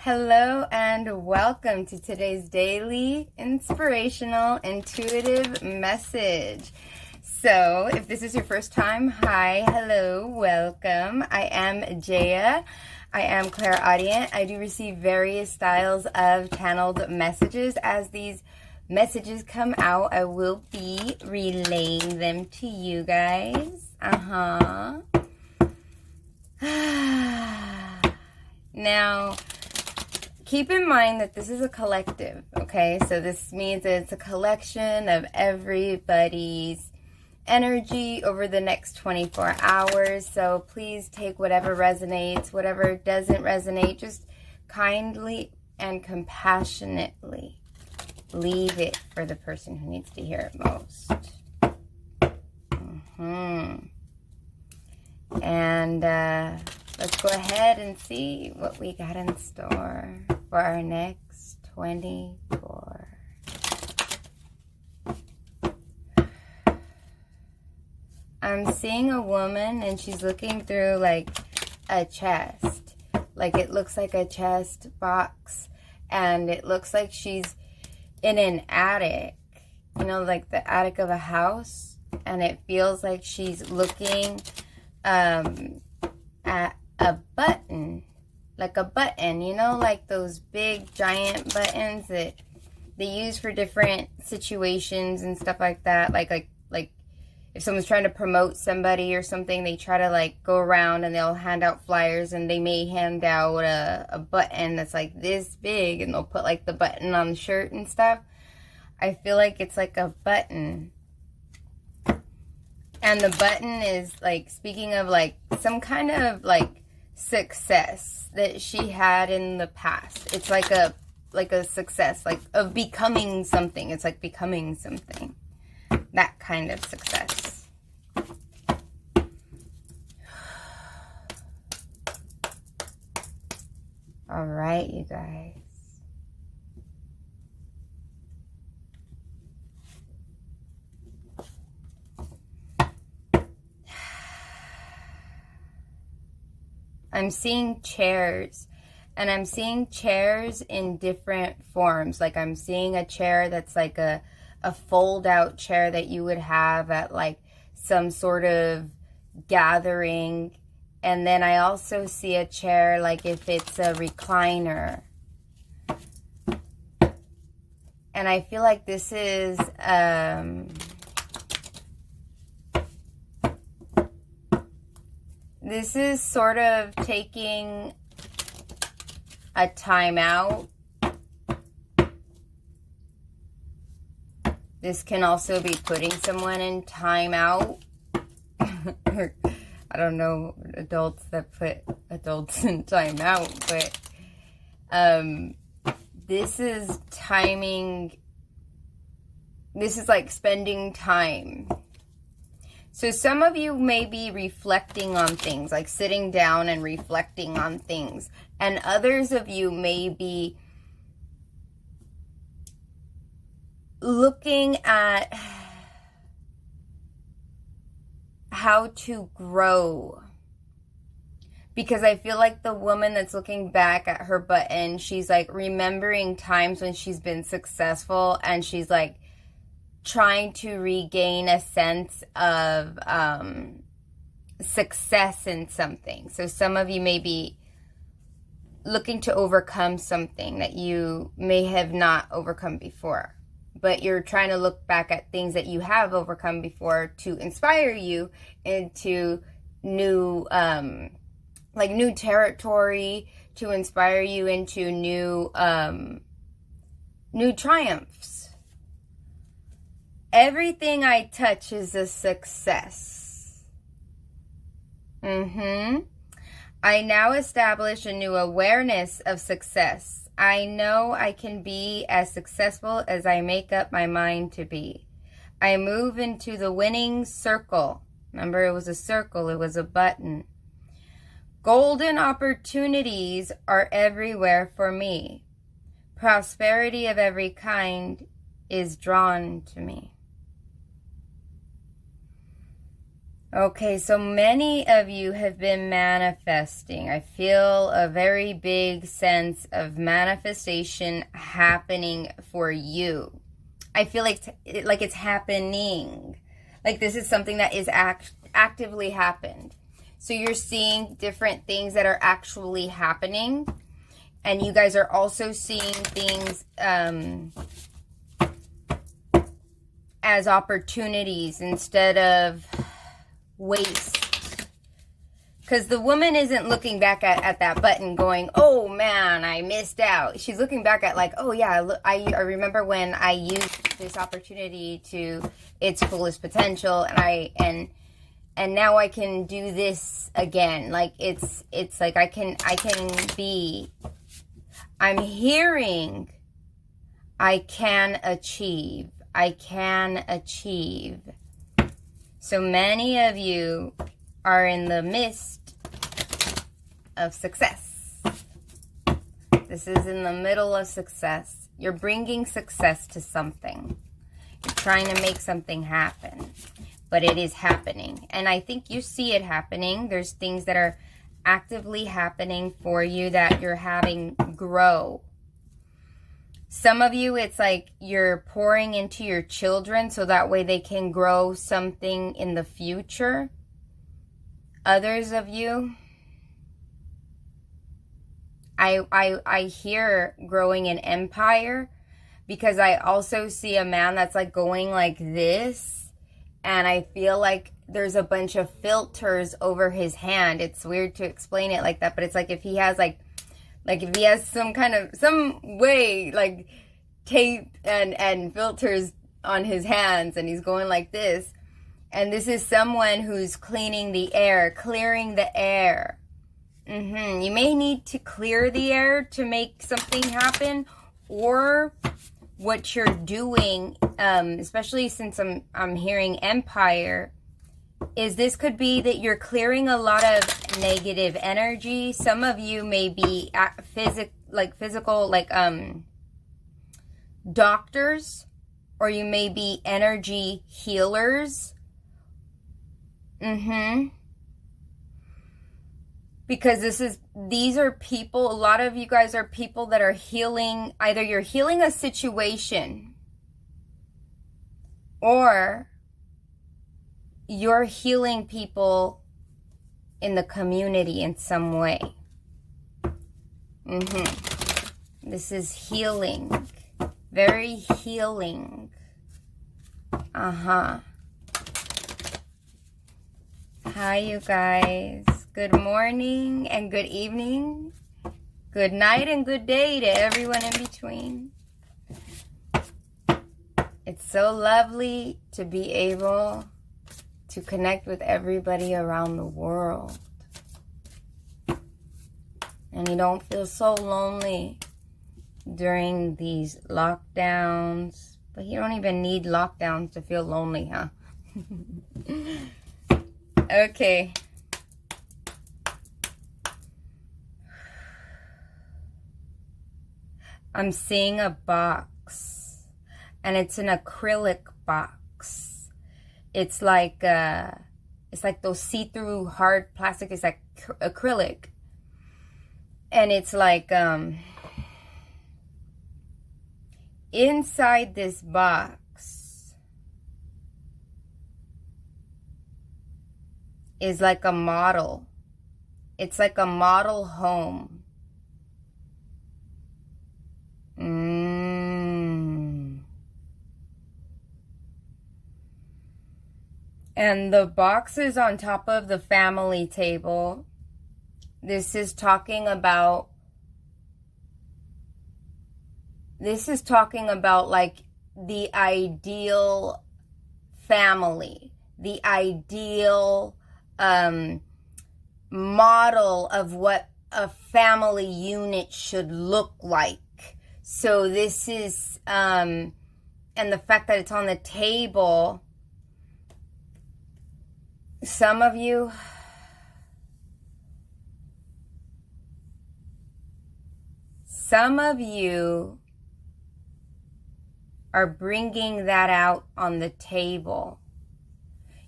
Hello and welcome to today's daily inspirational intuitive message. So if this is your first time, hi, hello, welcome. I am Jeya. I am clairaudient. I do receive various styles of channeled messages. As these messages come out, I will be relaying them to you guys. Now, keep in mind that this is a collective, okay? So this means that it's a collection of everybody's energy over the next 24 hours. So please take whatever resonates, whatever doesn't resonate, just kindly and compassionately leave it for the person who needs to hear it most. And let's go ahead and see what we got in store for our next 24. I'm seeing a woman and she's looking through like a chest. Like it looks like a chest box, and it looks like she's in an attic. You know, like the attic of a house. And it feels like she's looking at a button, like a button, you know, like those big giant buttons that they use for different situations and stuff like that. Like if someone's trying to promote somebody or something, they try to like go around and they'll hand out flyers, and they may hand out a button that's like this big, and they'll put like the button on the shirt and stuff. I feel like it's like a button. And the button is like speaking of like some kind of like success that she had in the past. It's like a success, like of becoming something. It's like becoming something. That kind of success. All right, you guys. I'm seeing chairs, and I'm seeing chairs in different forms. Like I'm seeing a chair that's like a fold out chair that you would have at like some sort of gathering. And then I also see a chair like if it's a recliner. And I feel like this is sort of taking a time out. This can also be putting someone in time out. I don't know adults that put adults in time out, but this is timing. This is like spending time. So some of you may be reflecting on things, like sitting down and reflecting on things. And others of you may be looking at how to grow. Because I feel like the woman that's looking back at her button, she's like remembering times when she's been successful, and she's like trying to regain a sense of success in something. So some of you may be looking to overcome something that you may have not overcome before, but you're trying to look back at things that you have overcome before to inspire you into new new territory, to inspire you into new triumphs. Everything I touch is a success. I now establish a new awareness of success. I know I can be as successful as I make up my mind to be. I move into the winning circle. Remember, it was a circle. It was a button. Golden opportunities are everywhere for me. Prosperity of every kind is drawn to me. Okay, so many of you have been manifesting. I feel a very big sense of manifestation happening for you. I feel like it's happening. Like this is something that is actively happened. So you're seeing different things that are actually happening. And you guys are also seeing things as opportunities instead of waste. Because the woman isn't looking back at that button going, oh man, I missed out. She's looking back at like, oh yeah, I remember when I used this opportunity to its fullest potential, and now I can do this again. Like it's like I'm hearing I can achieve. I can achieve. So many of you are in the midst of success. This is in the middle of success. You're bringing success to something. You're trying to make something happen, but it is happening. And I think you see it happening. There's things that are actively happening for you that you're having grow. Some of you, it's like you're pouring into your children so that way they can grow something in the future. Others of you, I hear growing an empire, because I also see a man that's like going like this, and I feel like there's a bunch of filters over his hand. It's weird to explain it like that, but it's like if he has like if he has some way like tape and filters on his hands, and he's going like this, and this is someone who's cleaning the air, clearing the air. You may need to clear the air to make something happen, or what you're doing, especially since I'm hearing empire, is this could be that you're clearing a lot of negative energy. Some of you may be physical, doctors, or you may be energy healers. Because these are people, a lot of you guys are people that are healing, either you're healing a situation, or you're healing people in the community in some way. This is healing. Very healing. Hi, you guys. Good morning and good evening. Good night and good day to everyone in between. It's so lovely to be able to connect with everybody around the world. And you don't feel so lonely during these lockdowns. But you don't even need lockdowns to feel lonely, huh? Okay. I'm seeing a box, and it's an acrylic box. It's like those see-through hard plastic. It's like acrylic, and it's like inside this box is like a model. It's like a model home. And the box is on top of the family table. This is talking about like the ideal family, the ideal model of what a family unit should look like. So this is, and the fact that it's on the table, some of you are bringing that out on the table.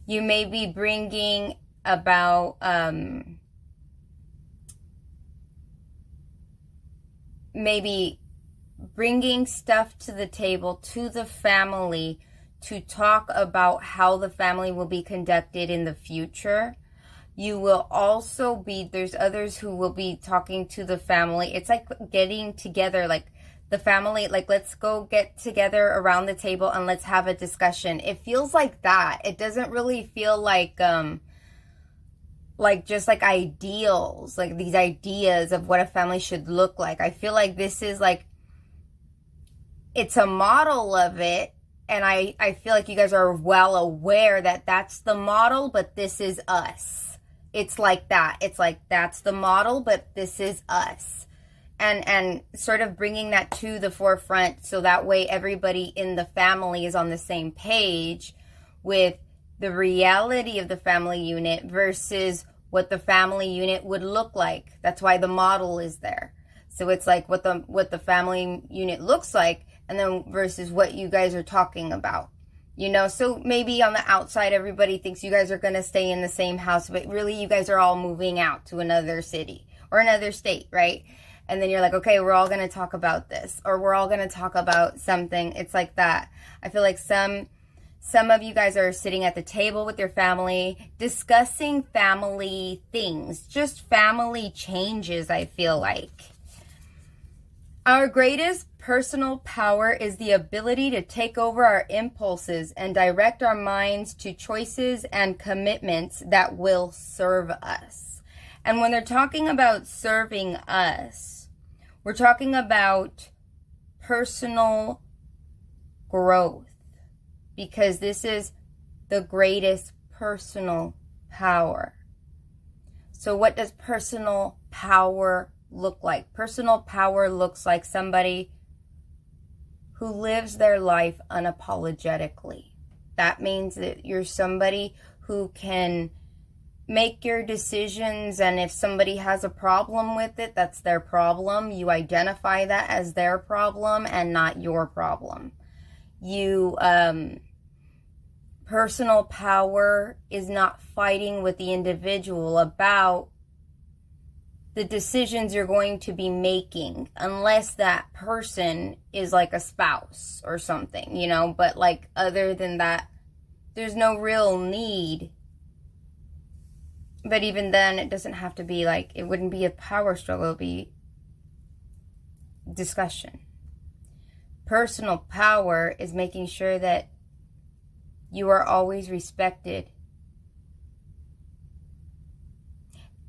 You may be bringing about maybe bringing stuff to the table to the family to talk about how the family will be conducted in the future. You will also be, there's others who will be talking to the family. It's like getting together, like the family, like let's go get together around the table and let's have a discussion. It feels like that. It doesn't really feel like just like ideals, like these ideas of what a family should look like. I feel like this is like, it's a model of it. And I feel like you guys are well aware that that's the model, but this is us. It's like that. It's like, that's the model, but this is us. And sort of bringing that to the forefront so that way everybody in the family is on the same page with the reality of the family unit versus what the family unit would look like. That's why the model is there. So it's like what the family unit looks like, and then versus what you guys are talking about. You know, so maybe on the outside, everybody thinks you guys are going to stay in the same house, but really you guys are all moving out to another city or another state, right? And then you're like, okay, we're all going to talk about this, or we're all going to talk about something. It's like that. I feel like some of you guys are sitting at the table with your family, discussing family things, just family changes, I feel like. Our greatest personal power is the ability to take over our impulses and direct our minds to choices and commitments that will serve us. And when they're talking about serving us, we're talking about personal growth, because this is the greatest personal power. So what does personal power look like? Personal power looks like somebody who lives their life unapologetically. That means that you're somebody who can make your decisions, and if somebody has a problem with it, that's their problem. You identify that as their problem and not your problem. You, personal power is not fighting with the individual about the decisions you're going to be making, unless that person is like a spouse or something, you know, but like other than that, there's no real need. But even then, it doesn't have to be like, it wouldn't be a power struggle, it would be discussion. Personal power is making sure that you are always respected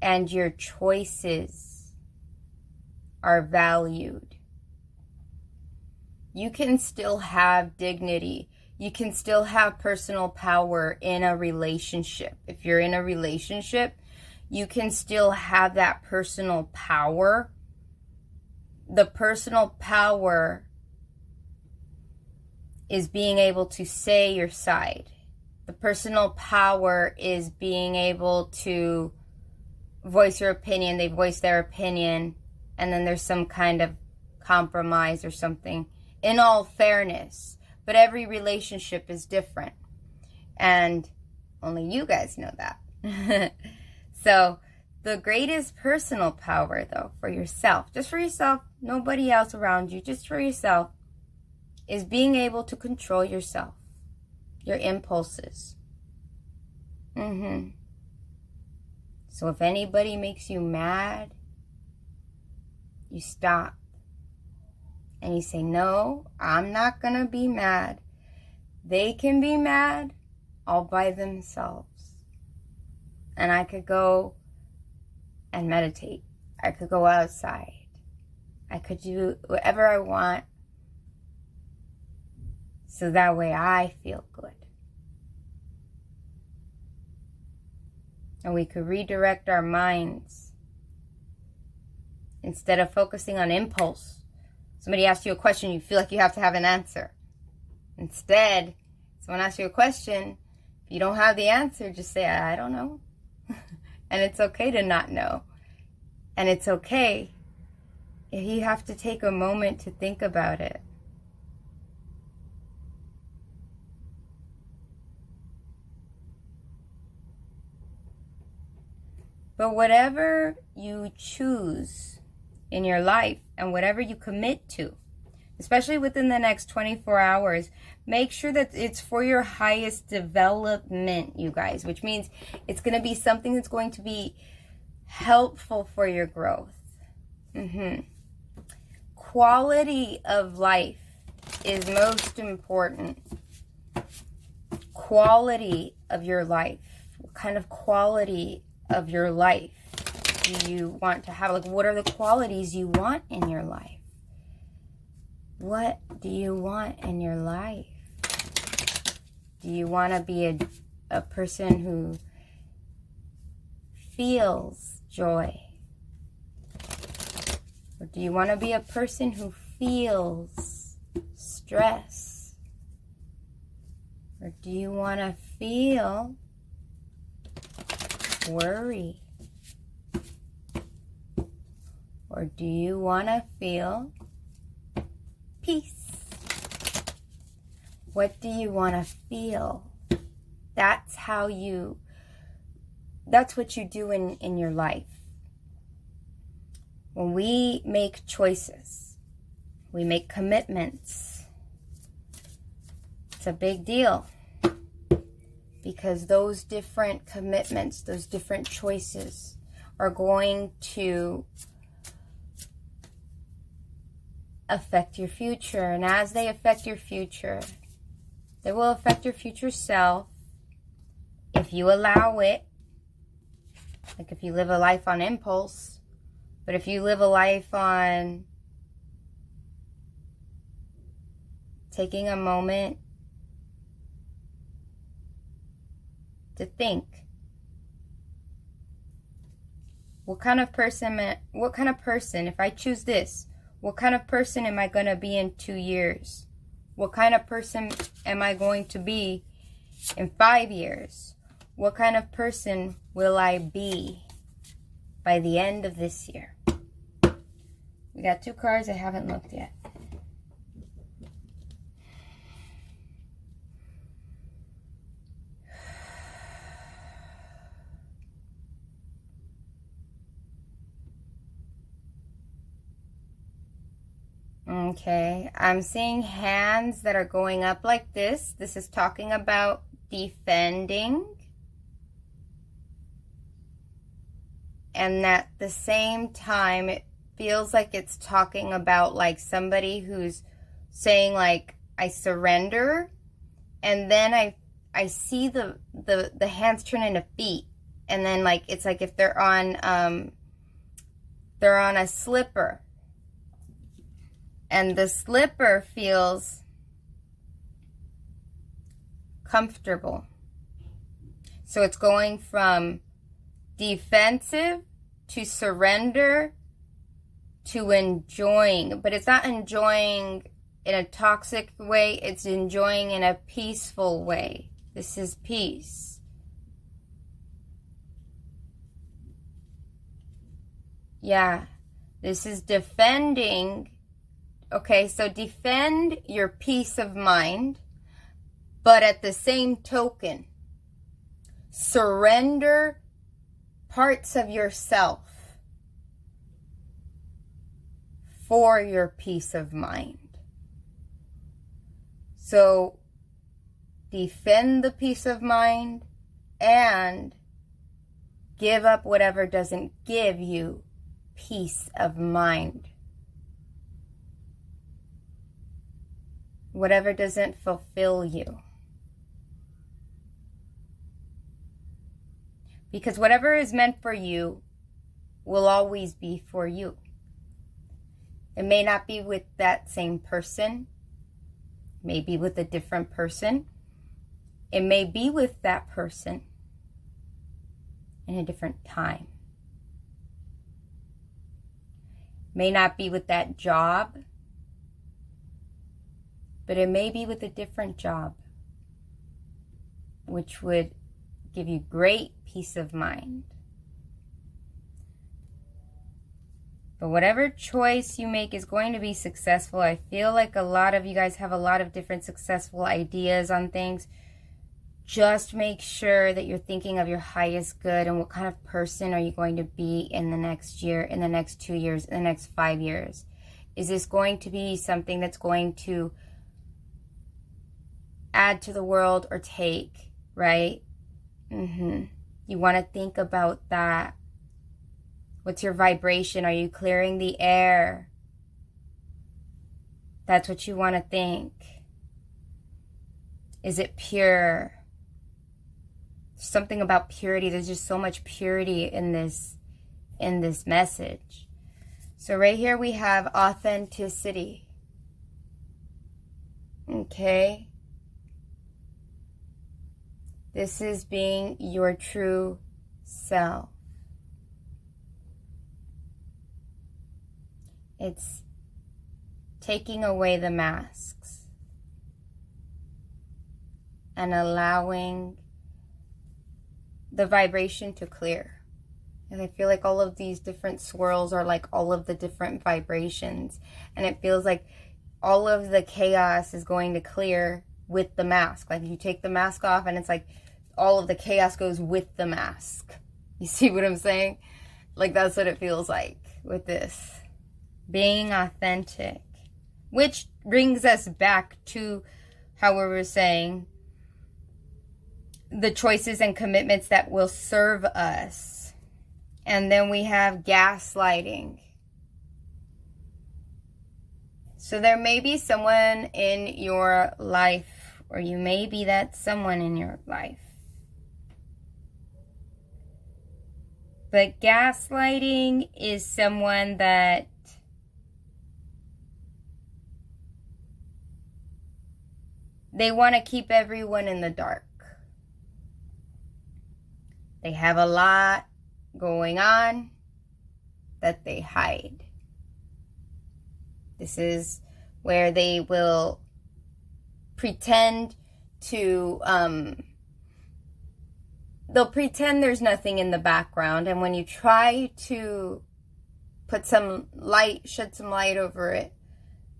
and your choices are valued. You can still have dignity. You can still have personal power in a relationship. If you're in a relationship, you can still have that personal power. The personal power is being able to say your side. The personal power is being able to voice your opinion. They voice their opinion, and then there's some kind of compromise or something, in all fairness. But every relationship is different, and only you guys know that. So the greatest personal power, though, for yourself, just for yourself, nobody else around you, just for yourself, is being able to control yourself, your impulses. So if anybody makes you mad, you stop. And you say, no, I'm not going to be mad. They can be mad all by themselves. And I could go and meditate. I could go outside. I could do whatever I want. So that way I feel good. And we could redirect our minds. Instead of focusing on impulse. Somebody asks you a question, you feel like you have to have an answer. Instead, someone asks you a question, if you don't have the answer, just say, I don't know. And it's okay to not know. And it's okay if you have to take a moment to think about it. But whatever you choose in your life and whatever you commit to, especially within the next 24 hours, make sure that it's for your highest development, you guys, which means it's going to be something that's going to be helpful for your growth. Quality of life is most important. Quality of your life. What kind of quality of your life do you want to have? Like, what are the qualities you want in your life? What do you want in your life? Do you want to be a person who feels joy? Or do you want to be a person who feels stress? Or do you want to feel worry? Or do you want to feel peace? What do you want to feel? That's what you do in your life. When we make choices, we make commitments. It's a big deal. Because those different commitments, those different choices are going to affect your future. And as they affect your future, they will affect your future self if you allow it. Like if you live a life on impulse. But if you live a life on taking a moment to think, what kind of person, if I choose this, what kind of person am I going to be in 2 years? What kind of person am I going to be in 5 years? What kind of person will I be by the end of this year? We got 2 cards. I haven't looked yet. Okay, I'm seeing hands that are going up like this. This is talking about defending. And at the same time, it feels like it's talking about like somebody who's saying like, I surrender. And then I see the hands turn into feet. And then like, it's like if they're on a slipper. And the slipper feels comfortable. So it's going from defensive to surrender to enjoying. But it's not enjoying in a toxic way. It's enjoying in a peaceful way. This is peace. Yeah. This is defending. Okay, so defend your peace of mind, but at the same token, surrender parts of yourself for your peace of mind. So defend the peace of mind and give up whatever doesn't give you peace of mind. Whatever doesn't fulfill you. Because whatever is meant for you will always be for you. It may not be with that same person. It may be with a different person. It may be with that person in a different time. It may not be with that job. But it may be with a different job, which would give you great peace of mind. But whatever choice you make is going to be successful. I feel like a lot of you guys have a lot of different successful ideas on things. just make sure that you're thinking of your highest good and what kind of person are you going to be in the next year, in the next 2 years, in the next 5 years. Is this going to be something that's going to add to the world or take, right? You want to think about that. What's your vibration? Are you clearing the air? That's what you want to think. Is it pure? Something about purity. There's just so much purity in this message. So right here we have authenticity. Okay? This is being your true self. It's taking away the masks and allowing the vibration to clear. And I feel like all of these different swirls are like all of the different vibrations. And it feels like all of the chaos is going to clear with the mask. Like you take the mask off and it's like all of the chaos goes with the mask. You see what I'm saying? Like that's what it feels like with this. Being authentic. Which brings us back to how we were saying the choices and commitments that will serve us. And then we have gaslighting. So there may be someone in your life, or you may be that someone in your life. But gaslighting is someone that they want to keep everyone in the dark. They have a lot going on that they hide. This is where they will pretend to, they'll pretend there's nothing in the background. And when you try to put some light, shed some light over it,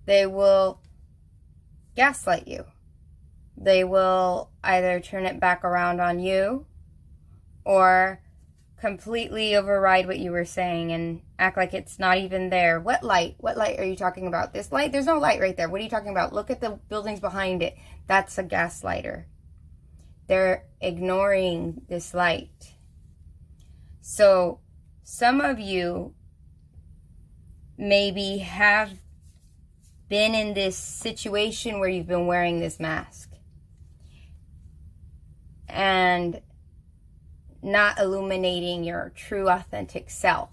they will gaslight you. They will either turn it back around on you or completely override what you were saying and act like it's not even there. What light? What light are you talking about? This light? There's no light right there. What are you talking about? Look at the buildings behind it. That's a gaslighter. They're ignoring this light. So some of you maybe have been in this situation where you've been wearing this mask and not illuminating your true authentic self.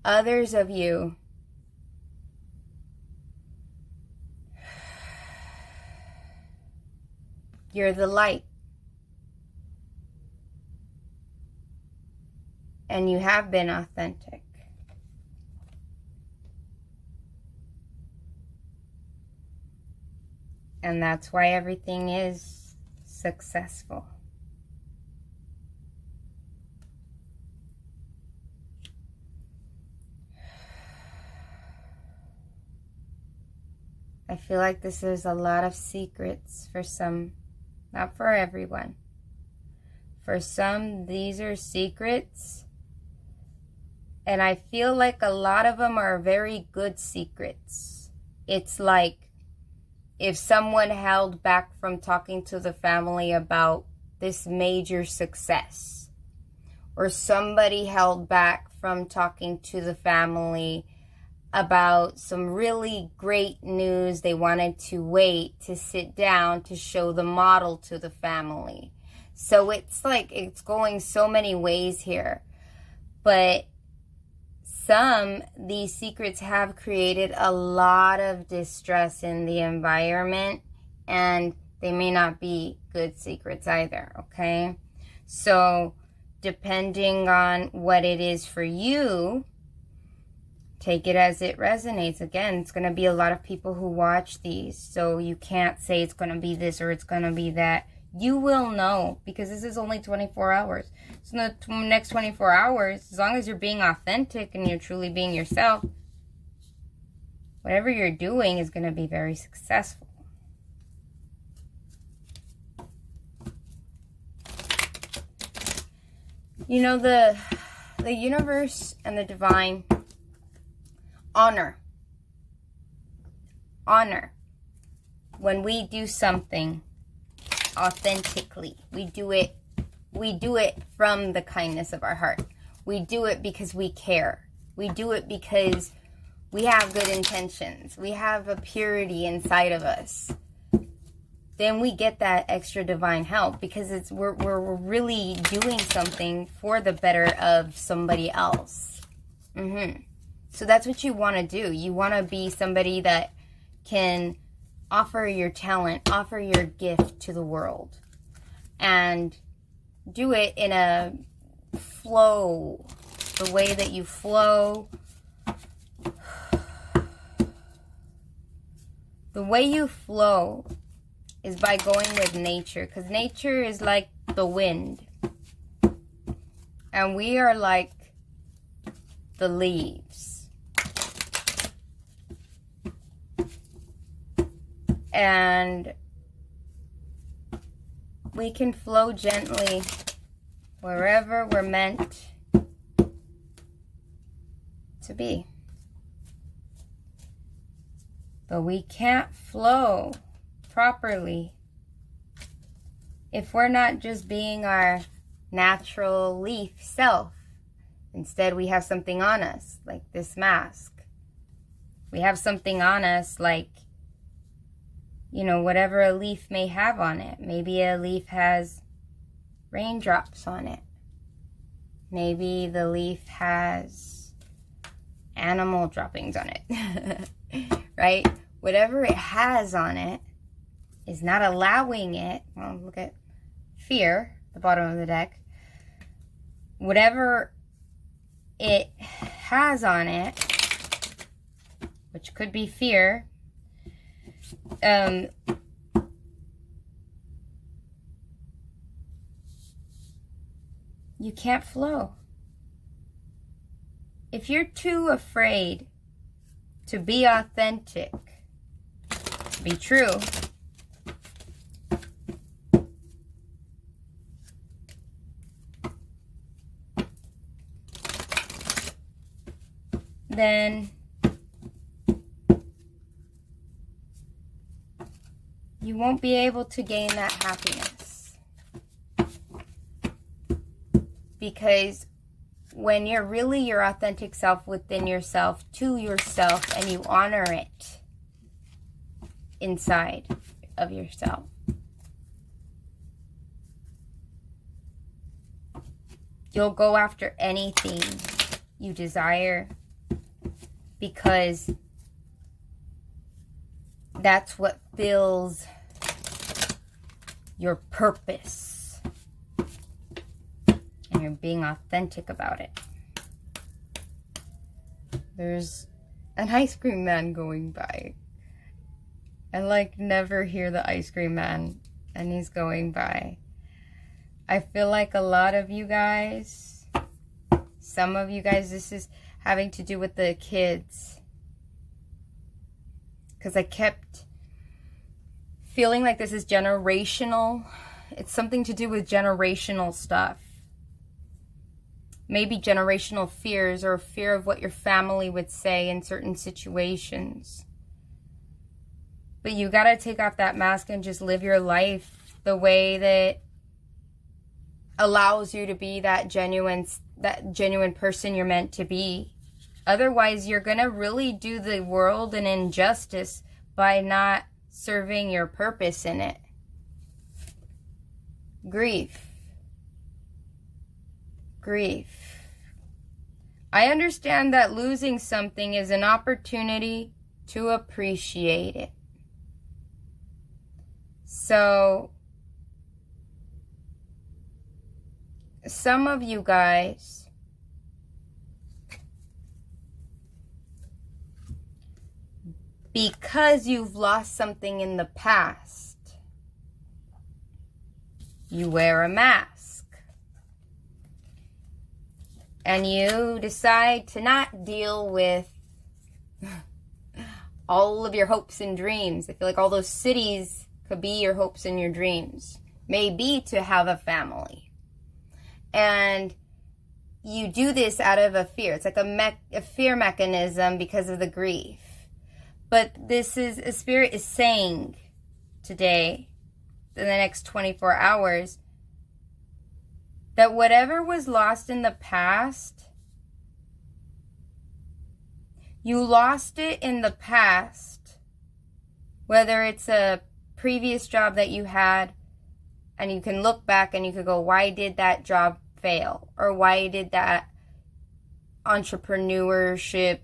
Others of you you're the light. And you have been authentic. And that's why everything is successful. I feel like this is a lot of secrets for some, not for everyone. For some, these are secrets. And I feel like a lot of them are very good secrets. It's like if someone held back from talking to the family about this major success, or somebody held back from talking to the family about some really great news, they wanted to wait to sit down to show the model to the family. So it's like it's going so many ways here. But these secrets have created a lot of distress in the environment, and they may not be good secrets either, okay? So depending on what it is for you, take it as it resonates. Again, it's going to be a lot of people who watch these, so you can't say it's going to be this or it's going to be that. You will know, because this is only 24 hours. So in the next 24 hours, as long as you're being authentic and you're truly being yourself, whatever you're doing is going to be very successful. You know, the universe and the divine honor when we do something authentically. We do it from the kindness of our heart. We do it because we care. We do it because we have good intentions. We have a purity inside of us. Then we get that extra divine help because we're really doing something for the better of somebody else. So that's what you want to do. You want to be somebody that can offer your talent, offer your gift to the world, and do it in a flow, the way that you flow. The way you flow is by going with nature, because nature is like the wind, and we are like the leaves. And we can flow gently wherever we're meant to be. But we can't flow properly if we're not just being our natural leaf self. Instead, we have something on us, like this mask. We have something on us like, you know, whatever a leaf may have on it. Maybe a leaf has raindrops on it. Maybe the leaf has animal droppings on it, right? Whatever it has on it is not allowing it. Well, look at fear, the bottom of the deck. Whatever it has on it, which could be fear, you can't flow. If you're too afraid to be authentic, to be true, then you won't be able to gain that happiness. Because when you're really your authentic self within yourself, to yourself, and you honor it inside of yourself, you'll go after anything you desire, because that's what fills your purpose, and you're being authentic about it. There's an ice cream man going by. I like never hear the ice cream man, and he's going by. I feel like a lot of you guys, some of you guys, this is having to do with the kids. Because I kept feeling like this is generational. It's something to do with generational stuff. Maybe generational fears, or fear of what your family would say in certain situations. But you gotta take off that mask and just live your life the way that allows you to be that genuine person you're meant to be. Otherwise, you're gonna really do the world an injustice by not serving your purpose in it. Grief. I understand that losing something is an opportunity to appreciate it. So, some of you guys because you've lost something in the past, you wear a mask. And you decide to not deal with all of your hopes and dreams. I feel like all those cities could be your hopes and your dreams. Maybe to have a family. And you do this out of a fear. It's like a fear mechanism because of the grief. But this is, a spirit is saying today, in the next 24 hours, that whatever was lost in the past, you lost it in the past, whether it's a previous job that you had, and you can look back and you could go, why did that job fail? Or why did that entrepreneurship,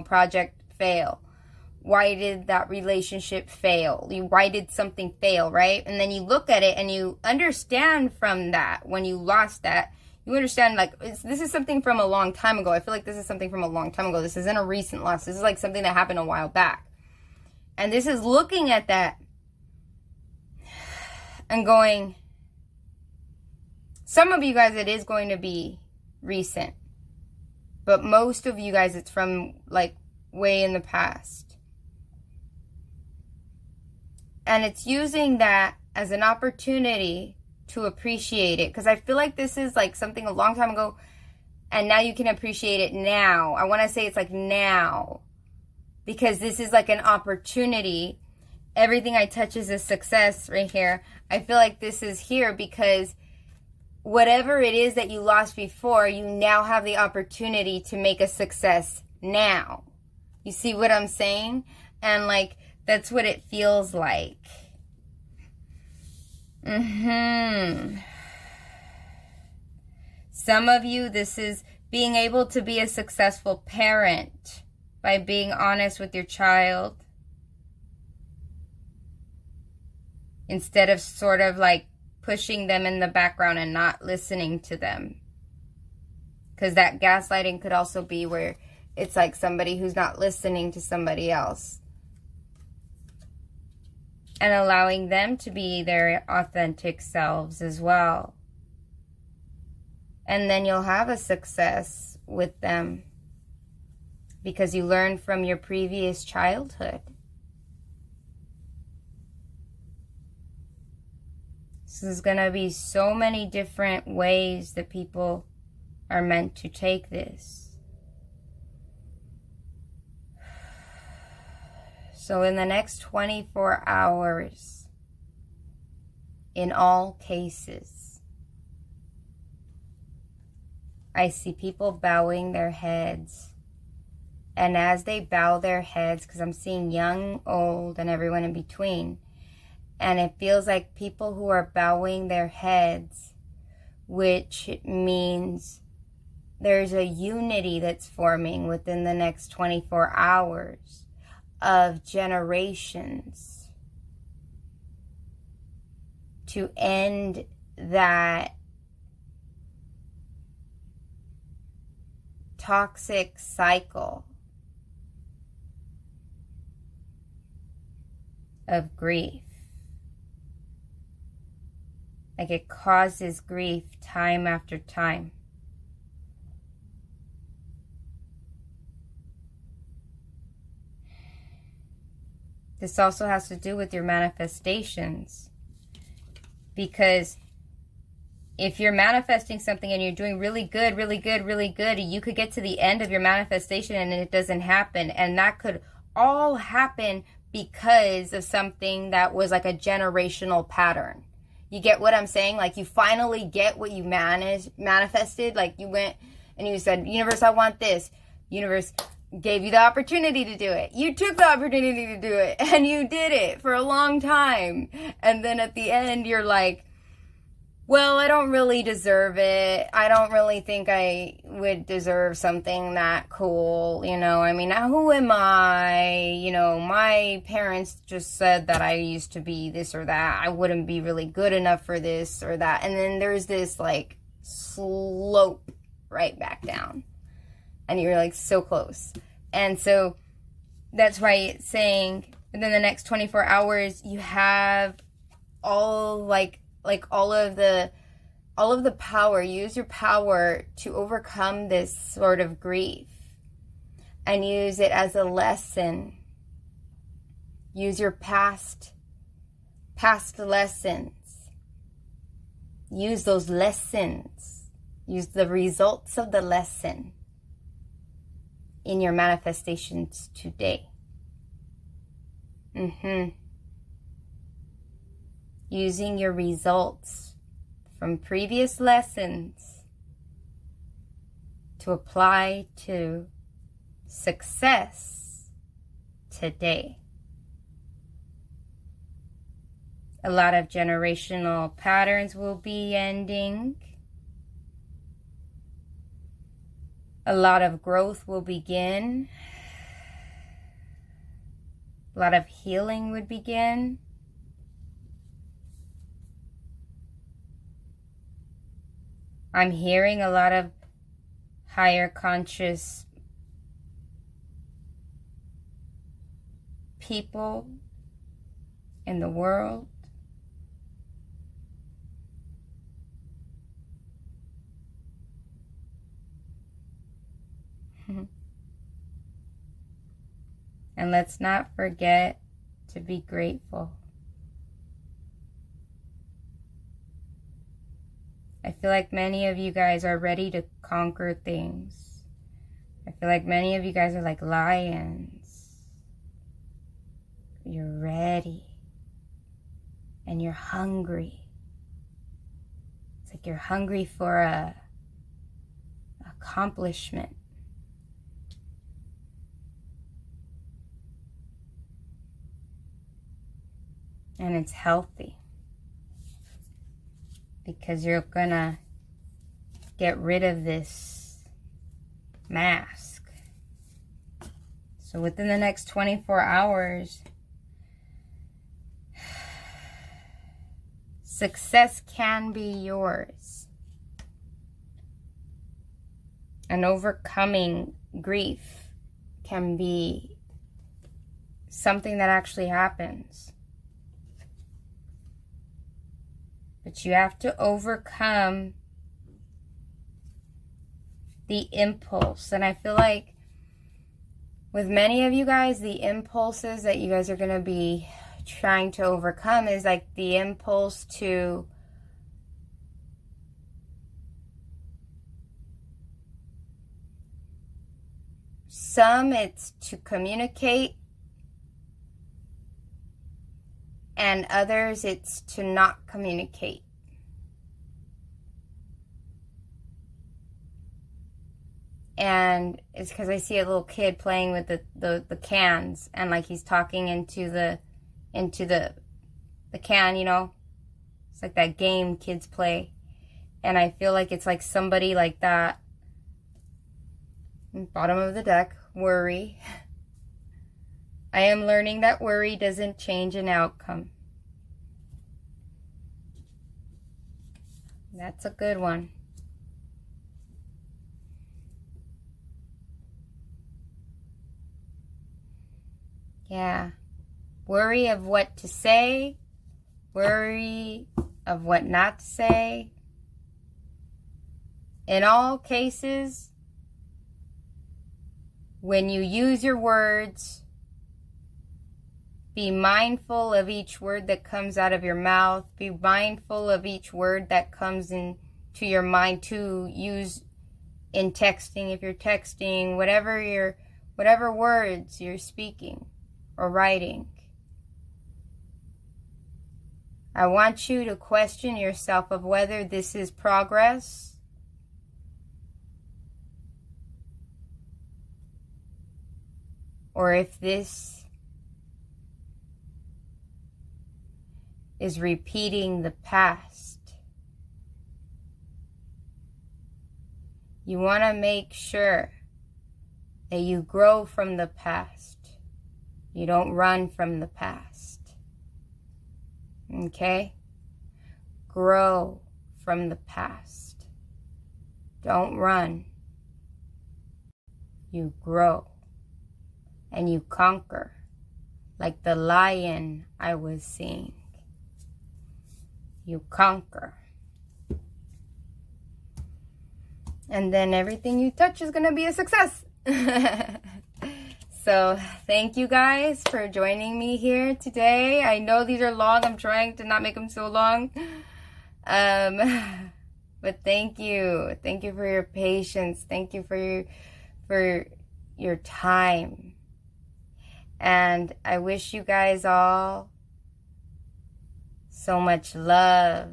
project fail? Why did that relationship fail? Why did something fail, right? And then you look at it and you understand from that, when you lost that, you understand, like, this is something from a long time ago. I feel like this is something from a long time ago. This isn't a recent loss. This is like something that happened a while back. And this is looking at that and going, some of you guys, it is going to be recent. But most of you guys, it's from, like, way in the past. And it's using that as an opportunity to appreciate it. Because I feel like this is like something a long time ago. And now you can appreciate it now. I want to say it's like now. Because this is like an opportunity. Everything I touch is a success right here. I feel like this is here because whatever it is that you lost before, you now have the opportunity to make a success now. You see what I'm saying? And like, that's what it feels like. Some of you, this is being able to be a successful parent by being honest with your child. Instead of sort of like pushing them in the background and not listening to them. Because that gaslighting could also be where it's like somebody who's not listening to somebody else. And allowing them to be their authentic selves as well. And then you'll have a success with them. Because you learned from your previous childhood. So there's going to be so many different ways that people are meant to take this. So in the next 24 hours, in all cases, I see people bowing their heads. And as they bow their heads, because I'm seeing young, old, and everyone in between, and it feels like people who are bowing their heads, which means there's a unity that's forming within the next 24 hours of generations to end that toxic cycle of grief. Like it causes grief time after time. This also has to do with your manifestations. Because if you're manifesting something and you're doing really good, you could get to the end of your manifestation and it doesn't happen. And that could all happen because of something that was like a generational pattern. You get what I'm saying? Like you finally get what you manifested. Like you went and you said, universe, I want this. Universe gave you the opportunity to do it. You took the opportunity to do it and you did it for a long time. And then at the end, you're like, well, I don't really deserve it. I don't really think I would deserve something that cool. I mean, who am I? My parents just said that I used to be this or that. I wouldn't be really good enough for this or that. And then there's this like slope right back down. And you're like so close. And so that's why it's saying within the next 24 hours, you have all all of the power. Use your power to overcome this sort of grief and use it as a lesson. Use your past lessons. Use those lessons Use the results of the lesson in your manifestations today. Using your results from previous lessons to apply to success today. A lot of generational patterns will be ending. A lot of growth will begin. A lot of healing would begin. I'm hearing a lot of higher conscious people in the world. And let's not forget to be grateful. I feel like many of you guys are ready to conquer things. I feel like many of you guys are like lions. You're ready. And you're hungry. It's like you're hungry for a accomplishment. And it's healthy. Because you're gonna get rid of this mask. So within the next 24 hours, success can be yours. And overcoming grief can be something that actually happens. But you have to overcome the impulse. And I feel like with many of you guys, the impulses that you guys are going to be trying to overcome is like the impulse to some it's to communicate, and others it's to not communicate. And it's because I see a little kid playing with the cans, and like he's talking into the can, you know. It's like that game kids play. And I feel like it's like somebody like that. Bottom of the deck, worry. I am learning that worry doesn't change an outcome. That's a good one. Yeah. Worry of what to say. Worry of what not to say. In all cases, when you use your words, be mindful of each word that comes out of your mouth. Be mindful of each word that comes into your mind to use in texting. If you're texting, whatever words you're speaking or writing. I want you to question yourself of whether this is progress or if this is repeating the past. You want to make sure that you grow from the past. You don't run from the past. Okay? Grow from the past. Don't run. You grow. And you conquer. Like the lion I was seeing. You conquer. And then everything you touch is going to be a success. So thank you guys for joining me here today. I know these are long. I'm trying to not make them so long. But But thank you. Thank you for your patience. Thank you for your time. And I wish you guys all so much love,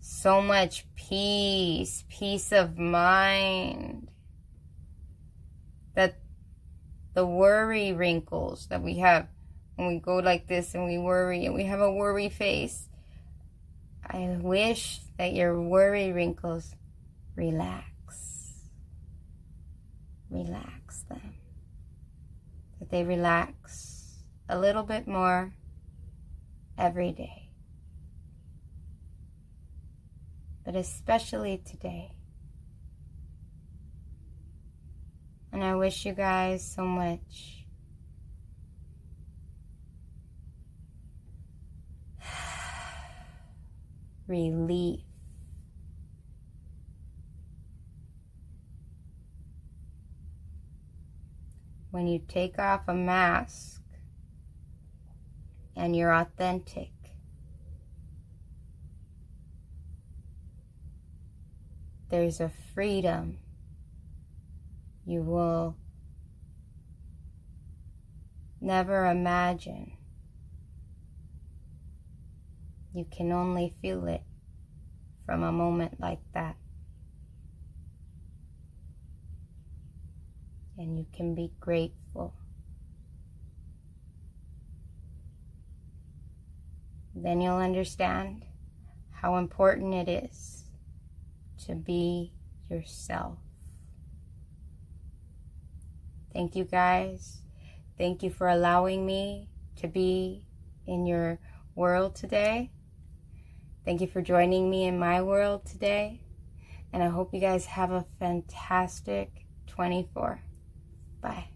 so much peace, peace of mind. That the worry wrinkles that we have when we go like this and we worry and we have a worry face, I wish that your worry wrinkles relax. Relax them. That they relax a little bit more every day. But especially today. And I wish you guys so much relief. When you take off a mask and you're authentic, there's a freedom you will never imagine. You can only feel it from a moment like that. And you can be grateful. Then you'll understand how important it is to be yourself. Thank you guys. Thank you for allowing me to be in your world today. Thank you for joining me in my world today. And I hope you guys have a fantastic 24. Bye.